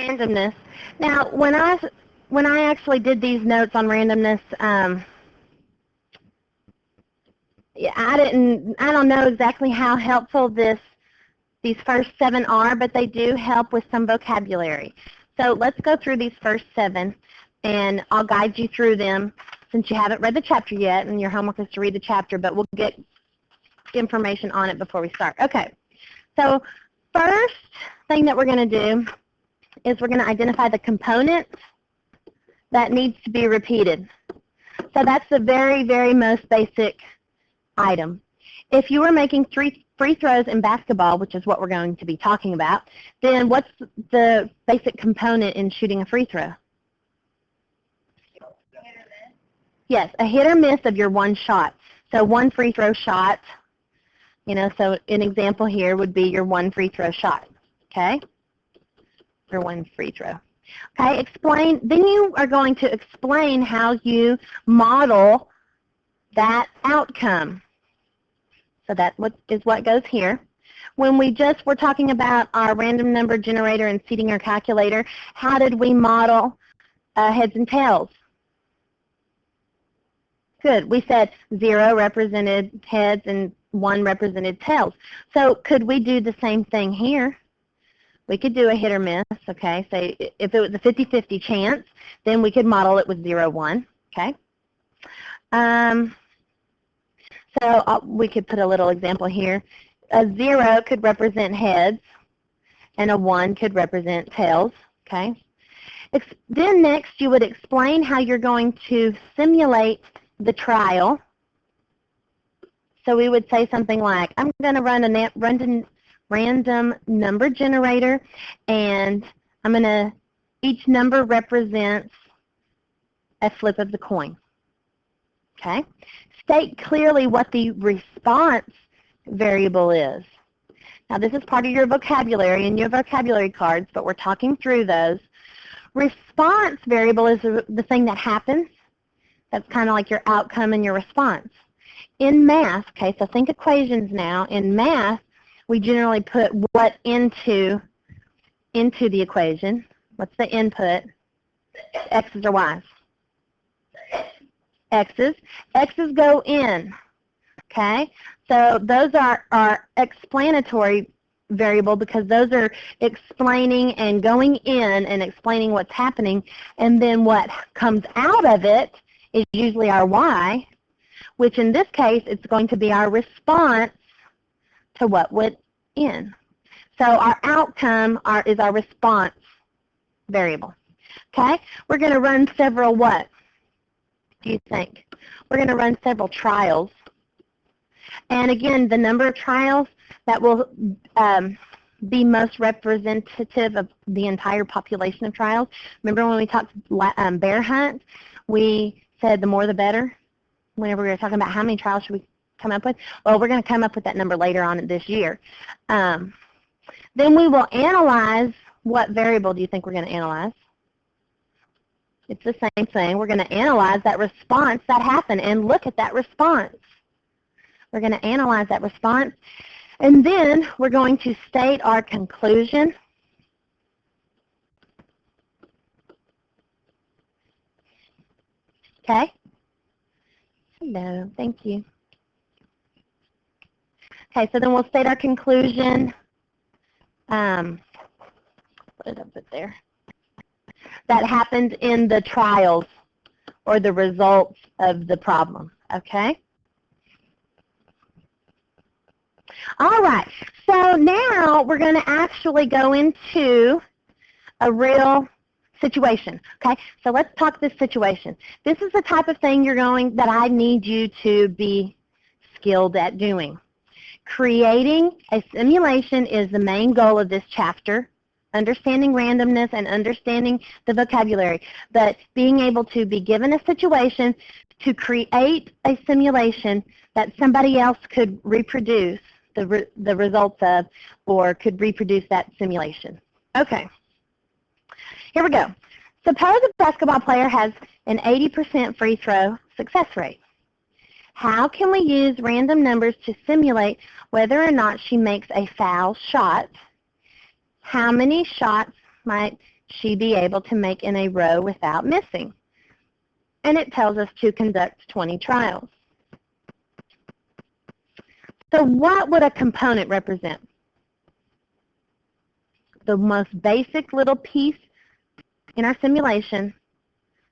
randomness. Now, when I actually did these notes on randomness, yeah, I don't know exactly how helpful these first 7 are, but they do help with some vocabulary. So let's go through these first 7, and I'll guide you through them since you haven't read the chapter yet, and your homework is to read the chapter, but we'll get information on it before we start. Okay, so first thing that we're going to do is we're going to identify the components that needs to be repeated. So that's the very, very most basic item. If you were making 3 free throws in basketball, which is what we're going to be talking about, then what's the basic component in shooting a free throw? Yes, a hit or miss of your one shot. So one free throw shot, so an example here would be your one free throw shot, okay? Or one free throw. Okay, explain, then you are going to explain how you model that outcome. So that is what goes here. When we just were talking about our random number generator and seating our calculator, how did we model heads and tails? Good. We said 0 represented heads and 1 represented tails. So could we do the same thing here? We could do a hit or miss, okay? Say if it was a 50-50 chance, then we could model it with 0, 1, okay? So we could put a little example here. A 0 could represent heads, and a 1 could represent tails, okay? Then next you would explain how you're going to simulate the trial. So we would say something like, I'm going to run a random number generator, and each number represents a flip of the coin. Okay? State clearly what the response variable is. Now this is part of your vocabulary and your vocabulary cards, but we're talking through those. Response variable is the thing that happens. That's kind of like your outcome and your response. In math, okay, so think equations now. In math, we generally put what into the equation. What's the input? X's or Y's? X's. X's go in, okay? So those are explanatory variable because those are explaining and going in and explaining what's happening, and then what comes out of it is usually our Y, which in this case it's going to be our response to what went in. So our outcome is our response variable. Okay? We're going to run several what? Do you think? We're going to run several trials. And again, the number of trials that will be most representative of the entire population of trials. Remember when we talked bear hunt, we said the more the better whenever we were talking about how many trials should we come up with? Well, we're going to come up with that number later on this year. Then we will analyze. What variable do you think we're going to analyze? It's the same thing. We're going to analyze that response that happened and look at that response. We're going to analyze that response, and then we're going to state our conclusion. Okay? Hello, thank you. Okay, so then we'll state our conclusion. What did I put there? That happened in the trials or the results of the problem, okay? All right, so now we're going to actually go into a real situation, okay? So let's talk this situation. This is the type of thing that I need you to be skilled at doing. Creating a simulation is the main goal of this chapter, understanding randomness and understanding the vocabulary, but being able to be given a situation to create a simulation that somebody else could reproduce the results of, or could reproduce that simulation. Okay, here we go. Suppose a basketball player has an 80% free throw success rate. How can we use random numbers to simulate whether or not she makes a foul shot? How many shots might she be able to make in a row without missing? And it tells us to conduct 20 trials. So what would a component represent? The most basic little piece in our simulation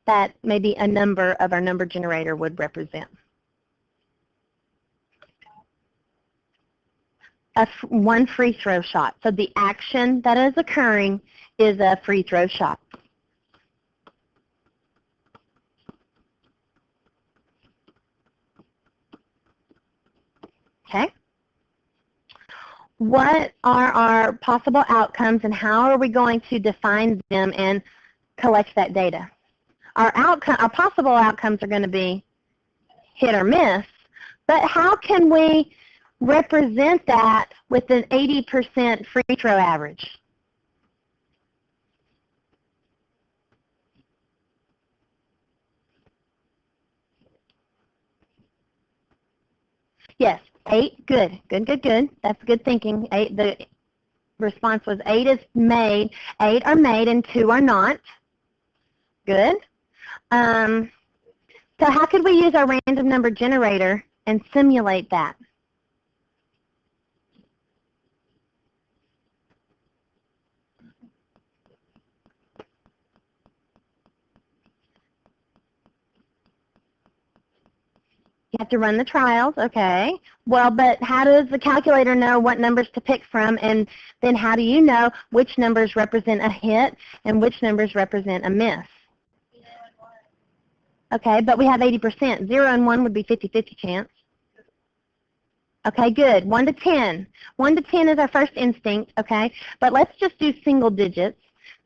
that maybe a number of our number generator would represent. One free throw shot. So the action that is occurring is a free throw shot. Okay? What are our possible outcomes and how are we going to define them and collect that data? Our possible outcomes are going to be hit or miss, but how can we represent that with an 80% free throw average? Yes, 8, good. That's good thinking. 8, the response was 8 is made. 8 are made and 2 are not. Good. So how could we use our random number generator and simulate that? You have to run the trials, okay. Well, but how does the calculator know what numbers to pick from, and then how do you know which numbers represent a hit and which numbers represent a miss? Okay, but we have 80%. 0 and 1 would be 50-50 chance. Okay, good. 1 to 10. 1 to 10 is our first instinct, okay? But let's just do single digits.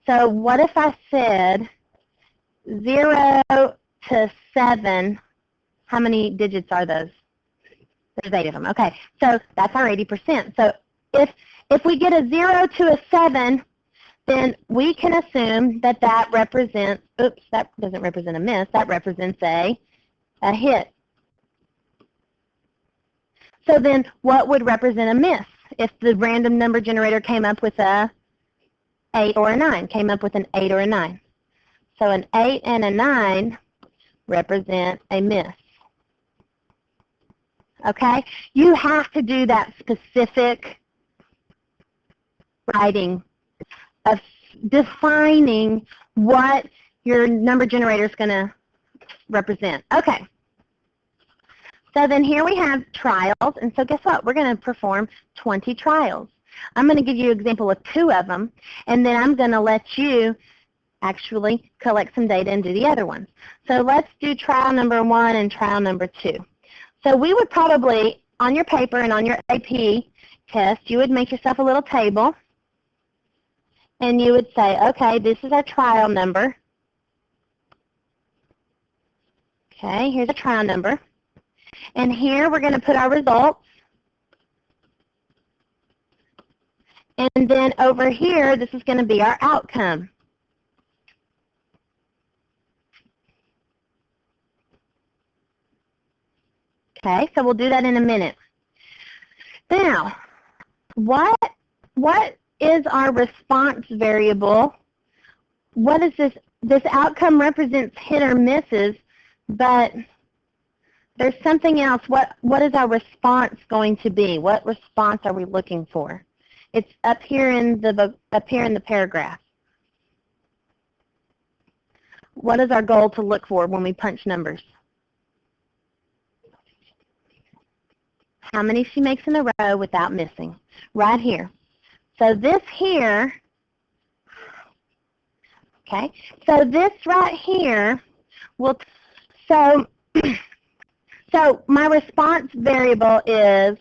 So what if I said 0 to 7? How many digits are those? There's 8 of them. Okay, so that's our 80%. So if we get a 0 to a 7, then we can assume that that represents, oops, that doesn't represent a miss, that represents a hit. So then what would represent a miss if the random number generator came up with a 8 or a 9, came up with an 8 or a 9? So an 8 and a 9 represent a miss. Okay? You have to do that specific writing of defining what your number generator is going to represent. Okay. So then here we have trials, and so guess what? We're going to perform 20 trials. I'm going to give you an example of 2 of them, and then I'm going to let you actually collect some data and do the other ones. So let's do trial number 1 and trial number 2. So we would probably, on your paper and on your AP test, you would make yourself a little table, and you would say, okay, this is our trial number. Okay, here's a trial number. And here we're going to put our results. And then over here, this is going to be our outcome. Okay, so we'll do that in a minute. Now, what is our response variable? What is this? This outcome represents hit or misses, but there's something else. What is our response going to be? What response are we looking for? It's up here in the paragraph. What is our goal to look for when we punch numbers? How many she makes in a row without missing. Right here. So this here, okay, so this right here will, so my response variable is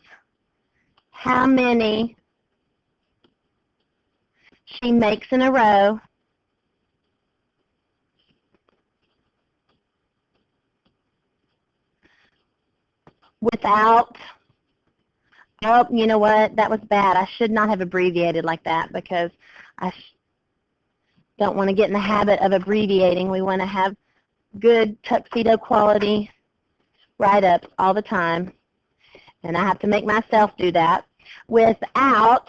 how many she makes in a row without, oh, you know what, that was bad. I should not have abbreviated like that because I don't want to get in the habit of abbreviating. We want to have good tuxedo quality write-ups all the time, and I have to make myself do that without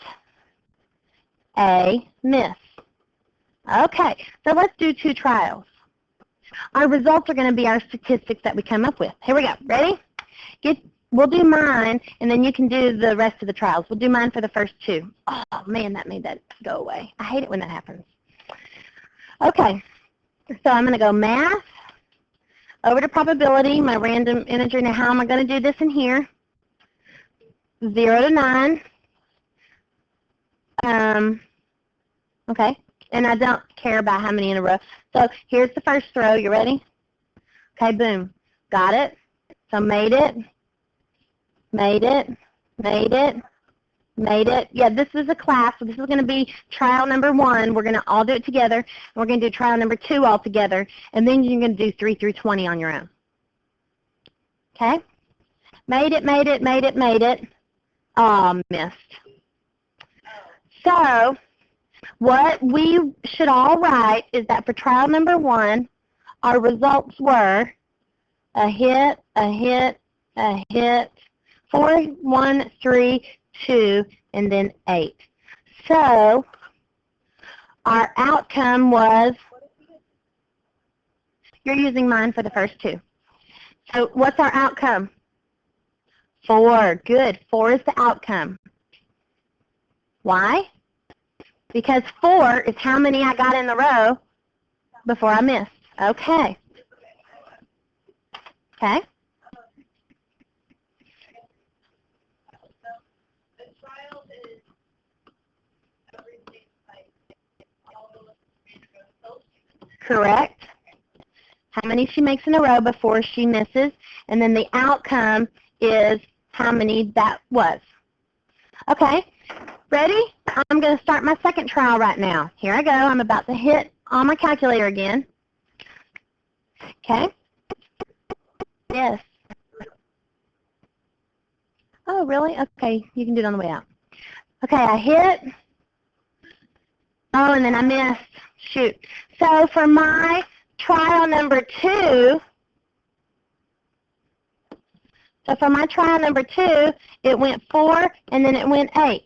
a miss. Okay, so let's do 2 trials. Our results are going to be our statistics that we come up with. Here we go. Ready? We'll do mine, and then you can do the rest of the trials. We'll do mine for the first 2. Oh, man, that made that go away. I hate it when that happens. Okay, so I'm going to go math, over to probability, my random integer. Now, how am I going to do this in here? 0 to 9. Okay, and I don't care about how many in a row. So here's the first row. You ready? Okay, boom. Got it. So made it. Made it, made it, made it. Yeah, this is a class, so this is going to be trial number 1. We're going to all do it together. And we're going to do trial number 2 all together, and then you're going to do 3 through 20 on your own. Okay? Made it, made it, made it, made it. Oh, missed. So what we should all write is that for trial number 1, our results were a hit, a hit, a hit, 4, 1, 3, 2, and then 8. So our outcome was, you're using mine for the first 2. So what's our outcome? 4. Good. 4 is the outcome. Why? Because 4 is how many I got in the row before I missed. Okay. Okay. Correct. How many she makes in a row before she misses, and then the outcome is how many that was. Okay, ready? I'm going to start my second trial right now. Here I go. I'm about to hit on my calculator again. Okay. Yes. Oh, really? Okay, you can do it on the way out. Okay, I hit. Oh, and then I missed. Shoot. So for my trial number 2, it went 4, and then it went 8.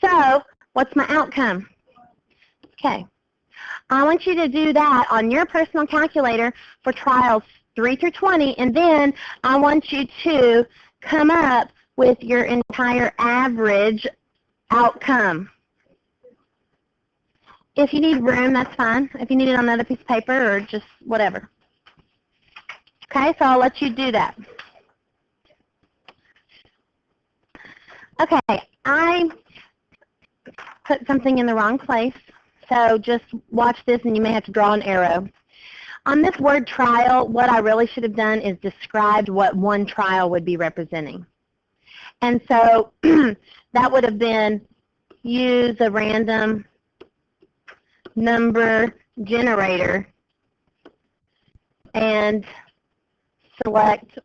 So what's my outcome? Okay. I want you to do that on your personal calculator for trials 3 through 20, and then I want you to come up with your entire average outcome. If you need room, that's fine. If you need it on another piece of paper or just whatever. Okay, so I'll let you do that. Okay, I put something in the wrong place, so just watch this and you may have to draw an arrow. On this word trial, what I really should have done is described what one trial would be representing. And so that would have been use a random number generator and select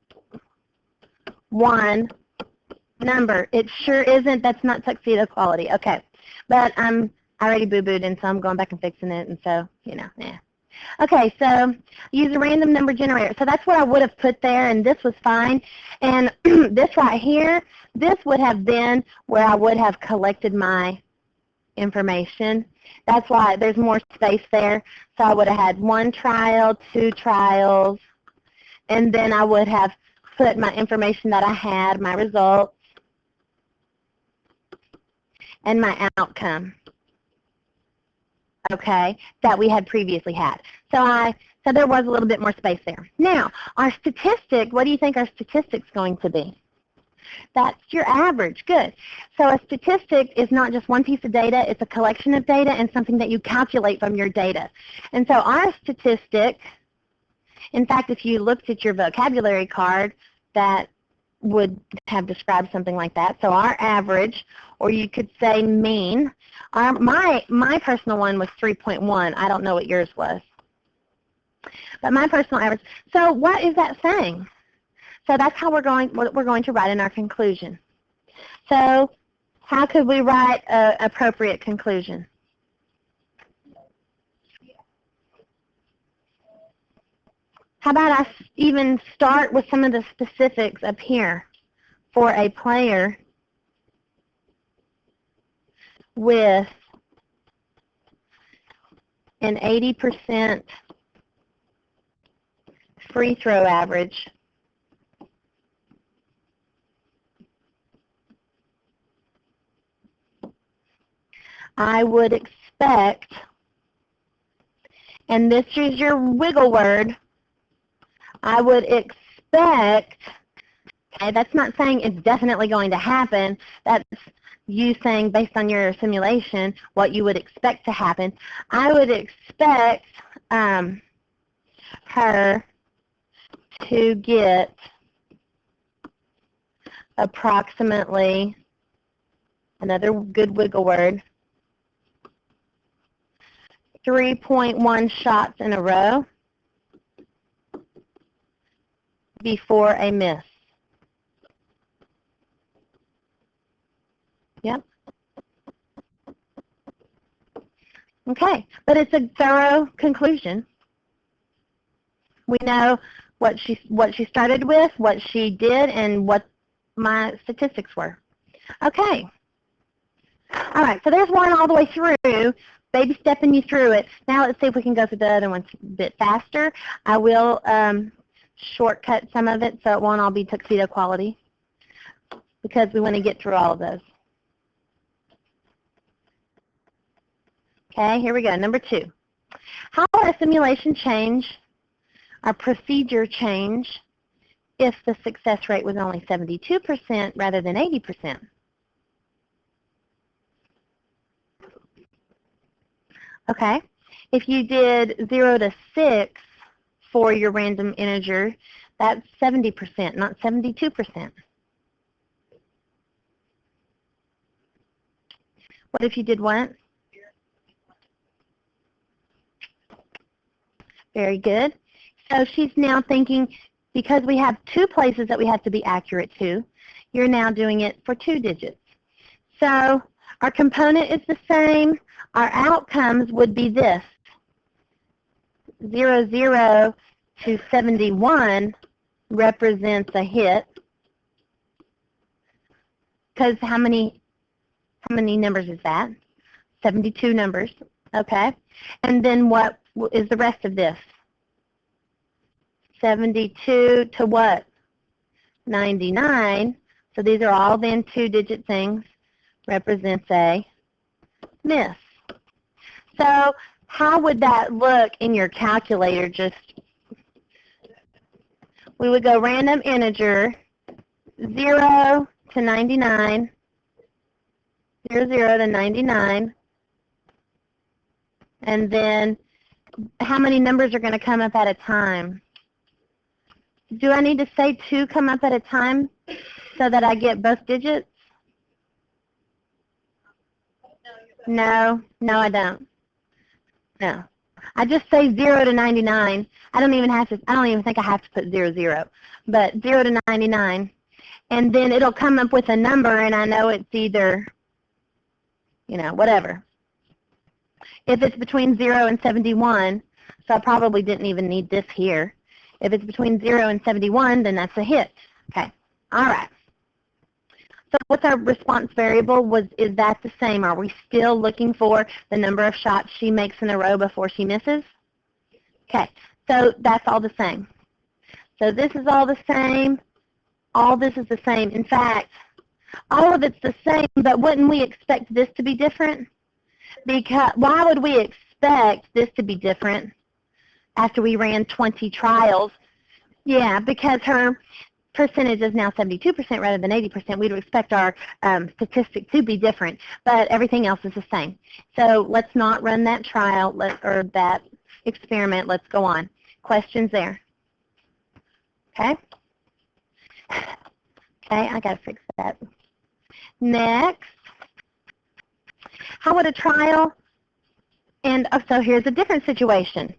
one number. It sure isn't. That's not tuxedo quality. Okay. But I already boo-booed, and so I'm going back and fixing it, and so, you know, yeah. Okay, so use a random number generator. So that's what I would have put there, and this was fine. And this right here, this would have been where I would have collected my information. That's why there's more space there. So I would have had 1 trial, 2 trials, and then I would have put my information that I had, my results, and my outcome, okay, that we had previously had. So there was a little bit more space there. Now, our statistic, what do you think our statistic's going to be? That's your average. Good. So a statistic is not just one piece of data. It's a collection of data and something that you calculate from your data. And so our statistic, in fact, if you looked at your vocabulary card, that would have described something like that. So our average, or you could say mean, my personal one was 3.1. I don't know what yours was. But my personal average. So what is that saying? So that's how what we're going to write in our conclusion. So how could we write an appropriate conclusion? How about I even start with some of the specifics up here for a player with an 80% free throw average, I would expect, and this is your wiggle word, I would expect, okay, that's not saying it's definitely going to happen. That's you saying based on your simulation what you would expect to happen. I would expect her to get approximately, another good wiggle word, 3.1 shots in a row before a miss. Yep. Okay, but it's a thorough conclusion. We know what she started with, what she did, and what my statistics were. Okay. All right, so there's one all the way through, baby stepping you through it. Now let's see if we can go through the other ones a bit faster. I will shortcut some of it so it won't all be tuxedo quality because we want to get through all of those. Okay, here we go. Number 2. How will a simulation change, a procedure change, if the success rate was only 72% rather than 80%? Okay, if you did 0 to 6 for your random integer, that's 70%, not 72%. What if you did what? Very good. So she's now thinking, because we have 2 places that we have to be accurate to, you're now doing it for 2 digits. So our component is the same. Our outcomes would be this. 0, 0 to 71 represents a hit. Because how many numbers is that? 72 numbers. Okay. And then what is the rest of this? 72 to what? 99. So these are all then 2-digit things. Represents a miss. So how would that look in your calculator? Just, we would go random integer, 0 to 99, 0, 0 to 99, and then how many numbers are going to come up at a time? Do I need to say 2 come up at a time so that I get both digits? No, I don't. No. I just say 0 to 99. I don't even think I have to put 0, 0. But 0 to 99. And then it'll come up with a number, and I know it's either, whatever. If it's between 0 and 71, so I probably didn't even need this here. If it's between 0 and 71, then that's a hit. Okay. All right. So what's our response variable? Is that the same? Are we still looking for the number of shots she makes in a row before she misses? Okay, so that's all the same. So this is all the same. All this is the same. In fact, all of it's the same, but wouldn't we expect this to be different? Because why would we expect this to be different after we ran 20 trials? Yeah, because her percentage is now 72% rather than 80%. We'd expect our statistic to be different, but everything else is the same. So let's not run that trial or that experiment. Let's go on. Questions there? Okay. Okay, I got to fix that. Next, how would a trial, and so here's a different situation.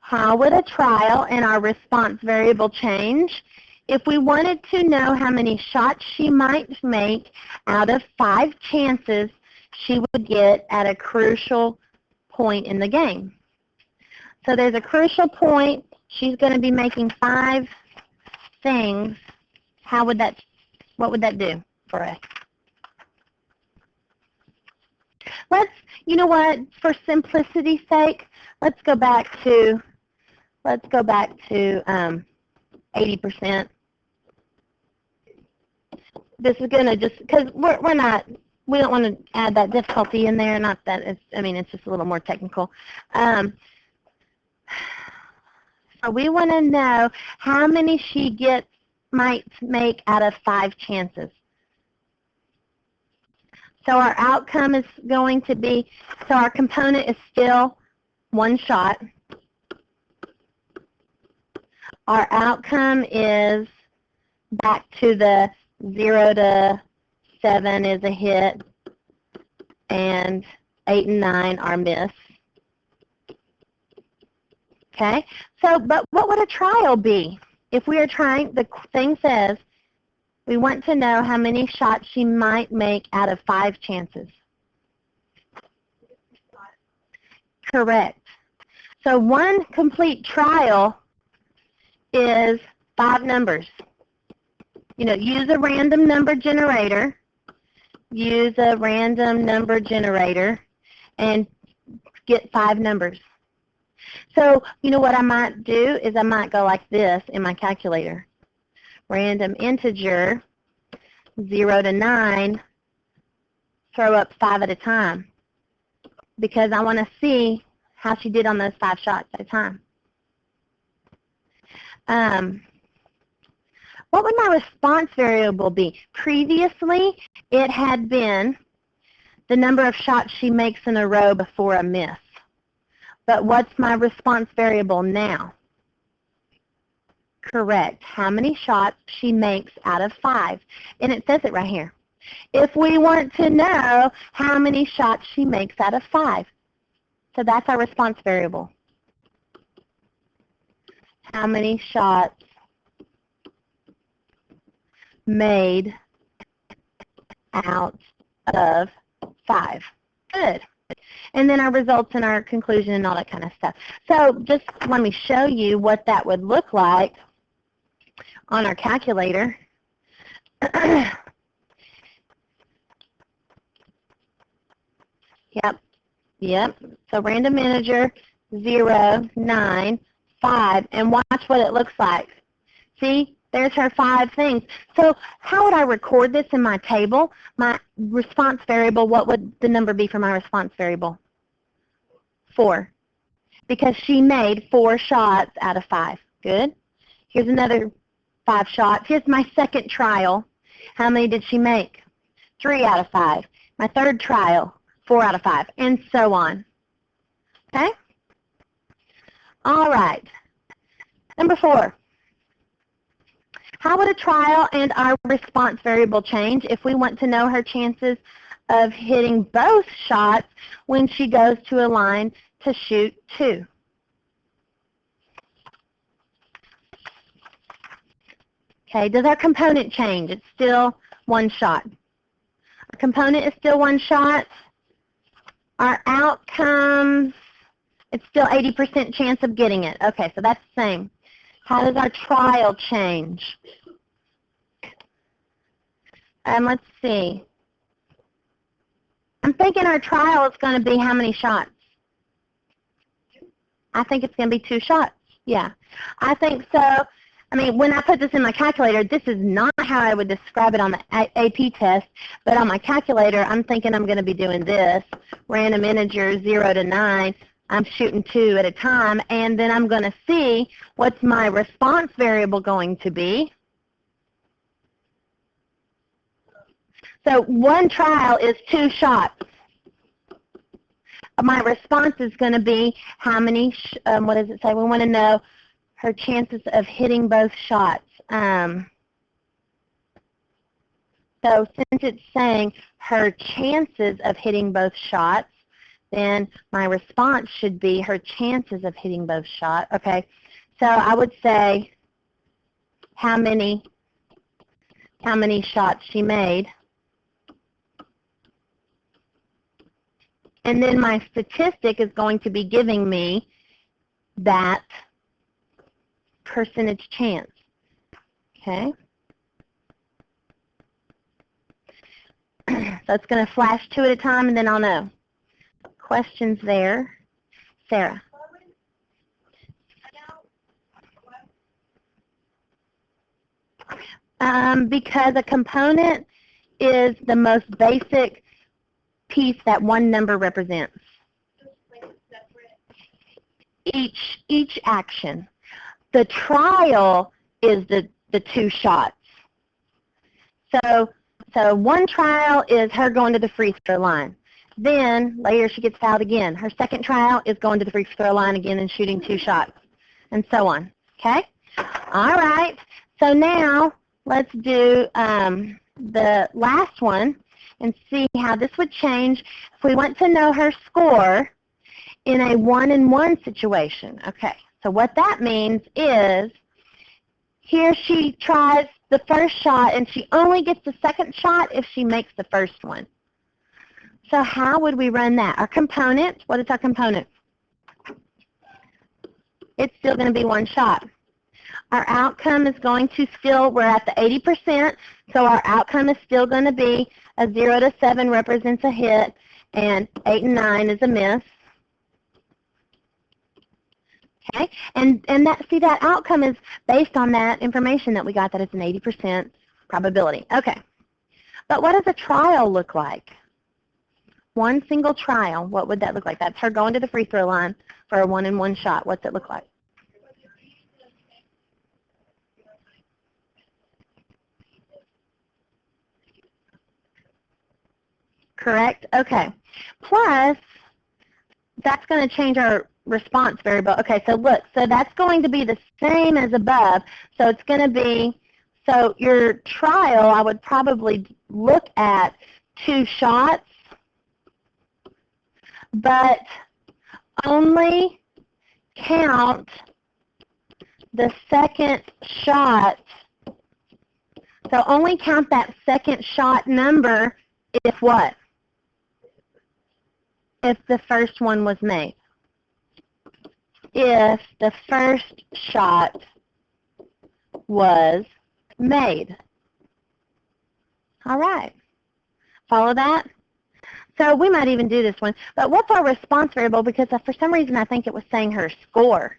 How would a trial and our response variable change if we wanted to know how many shots she might make out of 5 chances she would get at a crucial point in the game? So there's a crucial point. She's going to be making 5 things. What would that do for us? Let's, you know what, for simplicity's sake, let's go back to 80%. This is going to just, because we don't want to add that difficulty in there, not that it's, I mean, it's just a little more technical. So we want to know how many she might make out of 5 chances. So our outcome is going to be, so our component is still 1 shot. Our outcome is back to the 0 to 7 is a hit, and 8 and 9 are miss. Okay, so, but what would a trial be? If we are trying, the thing says, we want to know how many shots she might make out of 5 chances. Correct. So one complete trial is 5 numbers. You know, use a random number generator. Use a random number generator and get 5 numbers. So, you know what I might do is I might go like this in my calculator. Random integer, 0 to 9, throw up 5 at a time. Because I want to see how she did on those 5 shots at a time. What would my response variable be? Previously, it had been the number of shots she makes in a row before a miss. But what's my response variable now? Correct. How many shots she makes out of 5. And it says it right here. If we want to know how many shots she makes out of 5. So that's our response variable. How many shots made out of 5. Good. And then our results and our conclusion and all that kind of stuff. So just let me show you what that would look like on our calculator. Yep. So random integer, 0, 9, 5. And watch what it looks like. See? There's her 5 things. So how would I record this in my table? My response variable, what would the number be for my response variable? 4. Because she made 4 shots out of 5. Good. Here's another 5 shots. Here's my second trial. How many did she make? 3 out of 5. My third trial, 4 out of 5, and so on. Okay? All right. Number 4. How would a trial and our response variable change if we want to know her chances of hitting both shots when she goes to a line to shoot 2? Okay, does our component change? It's still 1 shot. Our component is still 1 shot. Our outcomes, it's still 80% chance of getting it. Okay, so that's the same. How does our trial change? Let's see. I'm thinking our trial is going to be how many shots? I think it's going to be 2 shots. Yeah, I think so. I mean, when I put this in my calculator, this is not how I would describe it on the AP test, but on my calculator, I'm thinking I'm going to be doing this. Random integer, 0 to 9. I'm shooting 2 at a time, and then I'm going to see what's my response variable going to be. So 1 trial is 2 shots. My response is going to be how many, what does it say? We want to know her chances of hitting both shots. So since it's saying her chances of hitting both shots, then my response should be her chances of hitting both shots. Okay, so I would say how many shots she made. And then my statistic is going to be giving me that percentage chance. Okay. So it's going to flash 2 at a time, and then I'll know. questions there. Sarah. Because a component is the most basic piece that one number represents. Each action. The trial is the two shots. So one trial is her going to the free throw line. Then later she gets fouled again. Her second trial is going to the free throw line again and shooting two shots, and so on. Okay? All right. So now let's do the last one and see how this would change if we want to know her score in a 1-and-1 situation. Okay. So what that means is here she tries the first shot and she only gets the second shot if she makes the first one. So how would we run that? Our component, what is our component? It's still going to be one shot. Our outcome is going to still, we're at the 80%, so our outcome is still going to be a 0 to 7 represents a hit, and 8 and 9 is a miss. Okay, and that outcome is based on that information that we got, that it's an 80% probability. Okay, but what does a trial look like? One single trial, what would that look like? That's her going to the free throw line for a 1-and-1 shot. What's it look like? Correct? Okay. Plus, that's going to change our response variable. Okay, so look, so that's going to be the same as above. So it's going to be, so your trial, I would probably look at 2 shots, but only count the second shot. So only count that second shot number if what? If the first one was made. If the first shot was made. All right. Follow that? So we might even do this one. But what's our response variable? Because for some reason I think it was saying her score.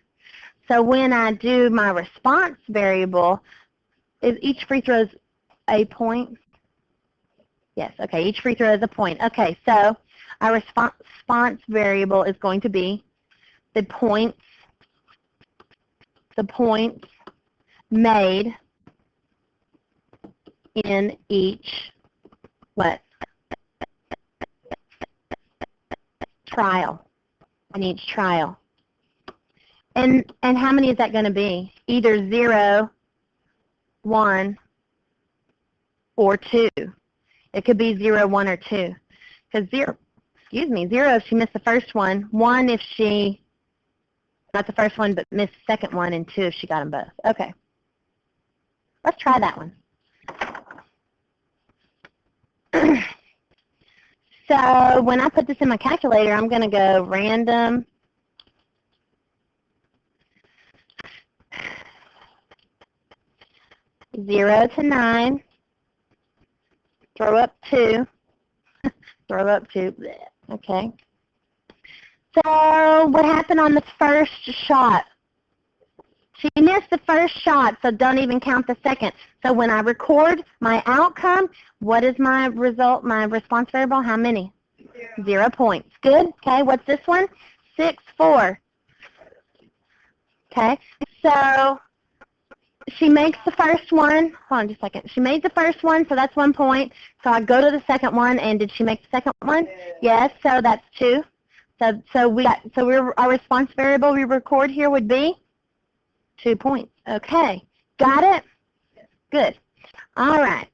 So when I do my response variable, is each free throw a point? Yes, okay, each free throw is a point. Okay, so our response variable is going to be the points made in each what? Trial. In each trial. And how many is that going to be? Either 0, 1, or 2. It could be 0, 1, or 2. Because 0 if she missed the first one, 1 if she, not the first one, but missed the second one, and 2 if she got them both. Okay. Let's try that one. So when I put this in my calculator, I'm going to go random (0 to 9), throw up 2, throw up 2, okay. So what happened on the first shot? She missed the first shot, so don't even count the second. So when I record my outcome, what is my result, my response variable? How many? 0 points. Good. Okay, what's this one? 6, 4. Okay, so she makes the first one. Hold on just a second. She made the first one, so that's 1 point. So I go to the second one, and did she make the second one? Yes, so that's 2. Our response variable we record here would be 2 points. Okay, got it? Good. All right.